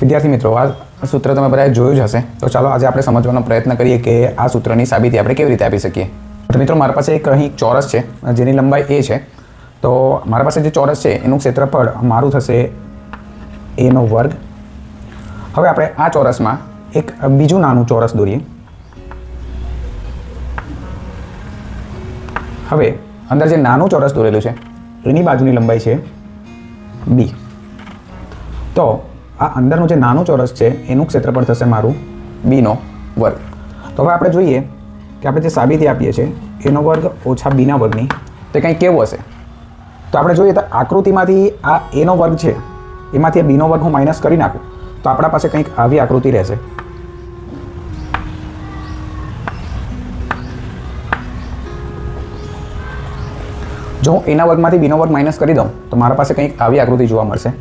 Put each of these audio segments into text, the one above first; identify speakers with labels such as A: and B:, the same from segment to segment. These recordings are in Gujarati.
A: વિદ્યાર્થી મિત્રો, આ સૂત્ર તમે બધાએ જોયું જ હશે, તો ચાલો આજે આપણે સમજવાનો પ્રયત્ન કરીએ કે આ સૂત્રની સાબિતી આપણે કેવી રીતે આપી શકીએ. તો મિત્રો, મારી પાસે એક અહીં ચોરસ છે જેની લંબાઈ a છે. તો મારા પાસે જે ચોરસ છે એનું ક્ષેત્રફળ મારું થશે a નો વર્ગ. હવે આપણે આ ચોરસમાં એક બીજું નાનું ચોરસ દોરીએ. હવે અંદર જે નાનું ચોરસ દોરેલું છે એની બાજુની લંબાઈ છે b. તો આ અંદરનું જે નાનું ચોરસ છે એનું ક્ષેત્રફળ થશે મારું b નો વર્ગ. તો હવે આપણે જોઈએ કે આપણે જે સાબિતી આપીએ છીએ એનો વર્ગ ઓછા b ના વર્ગની તે કંઈ કેવું હશે. તો આપણે જોઈએ તો આકૃતિમાંથી આ a નો વર્ગ છે એમાંથી આ b નો વર્ગ હું માઇનસ કરી નાખું તો આપણા પાસે કંઈક આવી આકૃતિ રહેશે. જો હું a ના વર્ગમાંથી b નો વર્ગ માઇનસ કરી દઉં તો મારા પાસે કંઈક આવી આકૃતિ જોવા મળશે.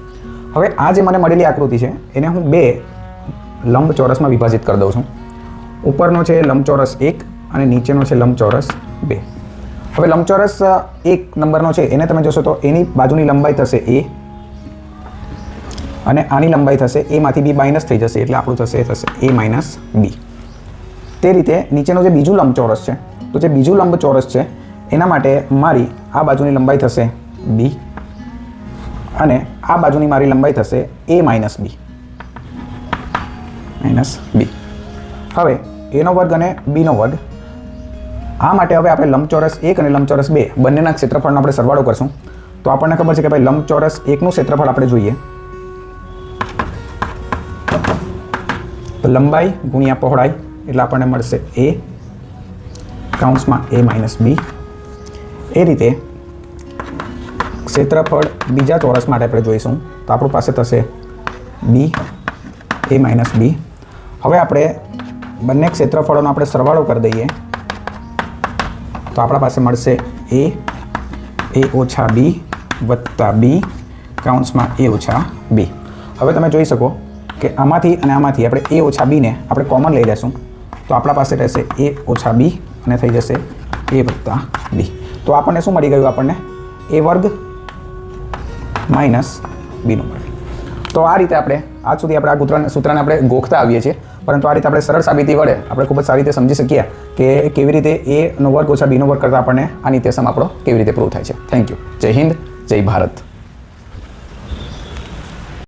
A: હવે આ જે મને મળેલી આકૃતિ છે એને હું બે લંબચોરસમાં વિભાજિત કરી દઉં છું. ઉપરનો છે લંબચોરસ 1 અને નીચેનો છે લંબચોરસ 2. હવે લંબચોરસ 1 નંબરનો છે એને તમે જોશો તો એની બાજુની લંબાઈ થશે a અને આની લંબાઈ થશે a માંથી b માઇનસ થઈ જશે એટલે આપણું થશે a માઇનસ b. તે રીતે નીચેનો જે બીજું લંબચોરસ છે તો જે બીજું લંબચોરસ છે એના માટે મારી આ બાજુની લંબાઈ થશે b અને આ બાજુની મારી લંબાઈ થશે a માઇનસ b. હવે a નો વર્ગ અને b નો વર્ગ, આ માટે હવે આપણે લંબચોરસ 1 અને લંબચોરસ 2 બંનેના ક્ષેત્રફળનો આપણે સરવાળો કરશું. તો આપણને ખબર છે કે ભાઈ લંબચોરસ 1 નું ક્ષેત્રફળ આપણે જોઈએ તો લંબાઈ ગુણ્યા પહોળાઈ એટલે આપણને મળશે a કૌંસમાં a માઇનસ b. એ રીતે ક્ષેત્રફળ બીજા ચોરસ માટે આપણે જોઈશું તો આપણું પાસે થશે b a માઇનસ b. હવે આપણે બંને ક્ષેત્રફળોનો આપણે સરવાળો કરી દઈએ તો આપણા પાસે મળશે a ઓછા b વત્તા b કૌંસમાં a ઓછા b. હવે તમે જોઈ શકો કે આમાંથી અને આમાંથી આપણે a ઓછા b ને આપણે કોમન લઈ લેશું તો આપણા પાસે રહેશે a ઓછા b અને થઈ જશે a વત્તા b. તો આપણને શું મળી ગયું? આપણને a વર્ગ માઇનસ b નો વર્ગ. તો આ રીતે આપણે આજ સુધી આપણે આ સૂત્રને આપણે ગોખતા આવીએ છીએ, પરંતુ આ રીતે આપણે સરળ સાબિતી વડે આપણે ખૂબ જ સારી રીતે સમજી શકીએ કે કેવી રીતે a નો વર્ગ ઓછા b નો વર્ગ કરતાં આપણને આ નિત્યસમ આપણો કેવી રીતે પ્રૂવ થાય છે. Thank you. જય હિન્દ, જય ભારત.